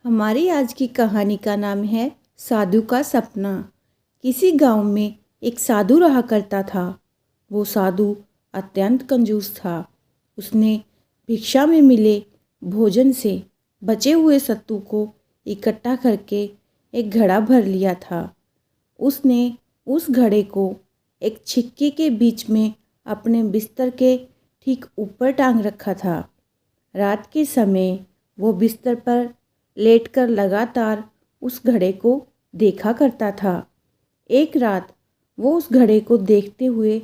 हमारी आज की कहानी का नाम है साधु का सपना। किसी गांव में एक साधु रहा करता था। वो साधु अत्यंत कंजूस था। उसने भिक्षा में मिले भोजन से बचे हुए सत्तू को इकट्ठा करके एक घड़ा भर लिया था। उसने उस घड़े को एक छिक्के के बीच में अपने बिस्तर के ठीक ऊपर टांग रखा था। रात के समय वो बिस्तर पर लेटकर लगातार उस घड़े को देखा करता था। एक रात वो उस घड़े को देखते हुए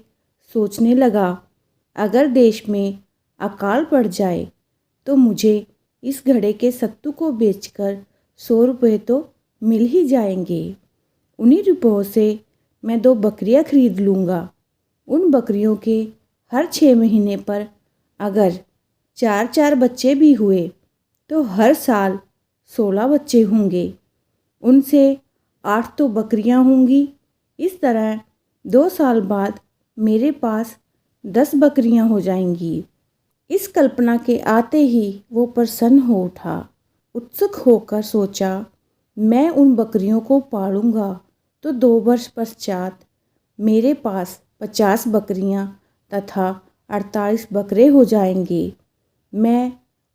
सोचने लगा, अगर देश में अकाल पड़ जाए तो मुझे इस घड़े के सत्तू को बेचकर 100 रुपये तो मिल ही जाएंगे। उन्हीं रुपयों से मैं 2 बकरियां खरीद लूँगा। उन बकरियों के हर 6 महीने पर अगर 4-4 बच्चे भी हुए तो हर साल 16 बच्चे होंगे। उनसे 8 तो बकरियां होंगी। इस तरह 2 साल बाद मेरे पास 10 बकरियां हो जाएंगी। इस कल्पना के आते ही वो प्रसन्न हो उठा। उत्सुक होकर सोचा, मैं उन बकरियों को पालूंगा तो 2 वर्ष पश्चात मेरे पास 50 बकरियां तथा 48 बकरे हो जाएंगे। मैं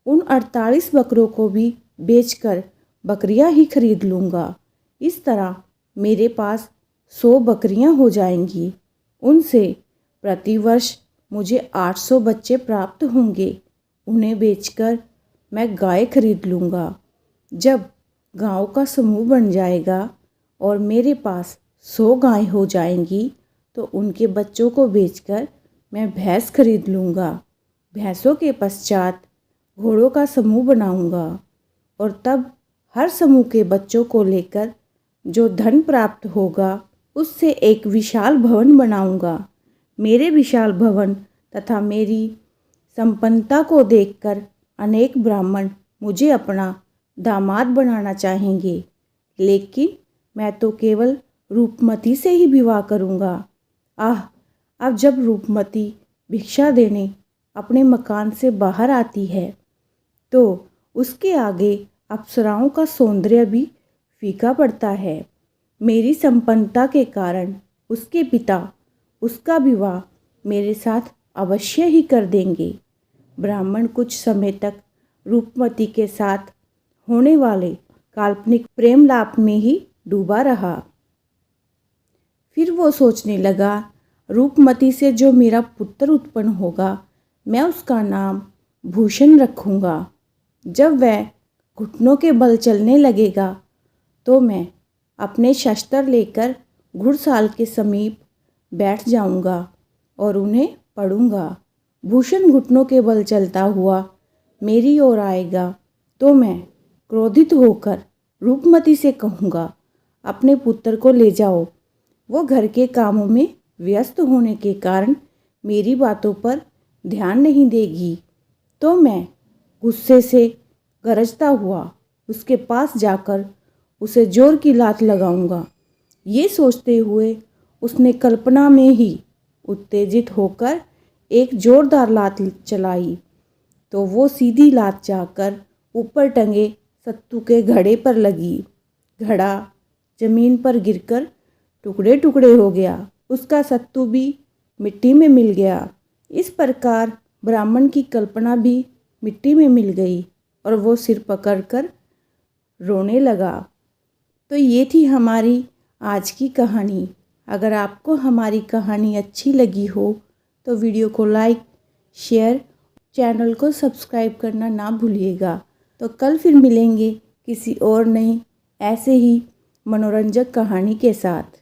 उन 48 बकरों को भी बेचकर बकरियां ही खरीद लूँगा। इस तरह मेरे पास 100 बकरियां हो जाएंगी। उनसे प्रतिवर्ष मुझे 800 बच्चे प्राप्त होंगे। उन्हें बेचकर मैं गाय खरीद लूँगा। जब गाँव का समूह बन जाएगा और मेरे पास 100 गाय हो जाएंगी तो उनके बच्चों को बेचकर मैं भैंस खरीद लूँगा। भैंसों के पश्चात घोड़ों का समूह बनाऊंगा और तब हर समूह के बच्चों को लेकर जो धन प्राप्त होगा उससे एक विशाल भवन बनाऊंगा। मेरे विशाल भवन तथा मेरी संपन्नता को देखकर अनेक ब्राह्मण मुझे अपना दामाद बनाना चाहेंगे, लेकिन मैं तो केवल रूपमती से ही विवाह करूंगा। अब जब रूपमती भिक्षा देने अपने मकान से बाहर आती है तो उसके आगे अप्सराओं का सौंदर्य भी फीका पड़ता है। मेरी संपन्नता के कारण उसके पिता उसका विवाह मेरे साथ अवश्य ही कर देंगे। ब्राह्मण कुछ समय तक रूपमती के साथ होने वाले काल्पनिक प्रेम लाप में ही डूबा रहा। फिर वो सोचने लगा, रूपमती से जो मेरा पुत्र उत्पन्न होगा मैं उसका नाम भूषण रखूँगा। जब वह घुटनों के बल चलने लगेगा तो मैं अपने शस्त्र लेकर घुड़साल के समीप बैठ जाऊंगा और उन्हें पढ़ूंगा। भूषण घुटनों के बल चलता हुआ मेरी ओर आएगा तो मैं क्रोधित होकर रूपमती से कहूँगा, अपने पुत्र को ले जाओ। वो घर के कामों में व्यस्त होने के कारण मेरी बातों पर ध्यान नहीं देगी। तो मैं गुस्से से गरजता हुआ उसके पास जाकर उसे जोर की लात लगाऊंगा। ये सोचते हुए उसने कल्पना में ही उत्तेजित होकर एक जोरदार लात चलाई तो वो सीधी लात जाकर ऊपर टंगे सत्तू के घड़े पर लगी। घड़ा जमीन पर गिरकर टुकड़े टुकड़े हो गया। उसका सत्तू भी मिट्टी में मिल गया। इस प्रकार ब्राह्मण की कल्पना भी मिट्टी में मिल गई और वो सिर पकड़कर रोने लगा। तो ये थी हमारी आज की कहानी। अगर आपको हमारी कहानी अच्छी लगी हो तो वीडियो को लाइक, शेयर, चैनल को सब्सक्राइब करना ना भूलिएगा। तो कल फिर मिलेंगे किसी और नई ऐसे ही मनोरंजक कहानी के साथ।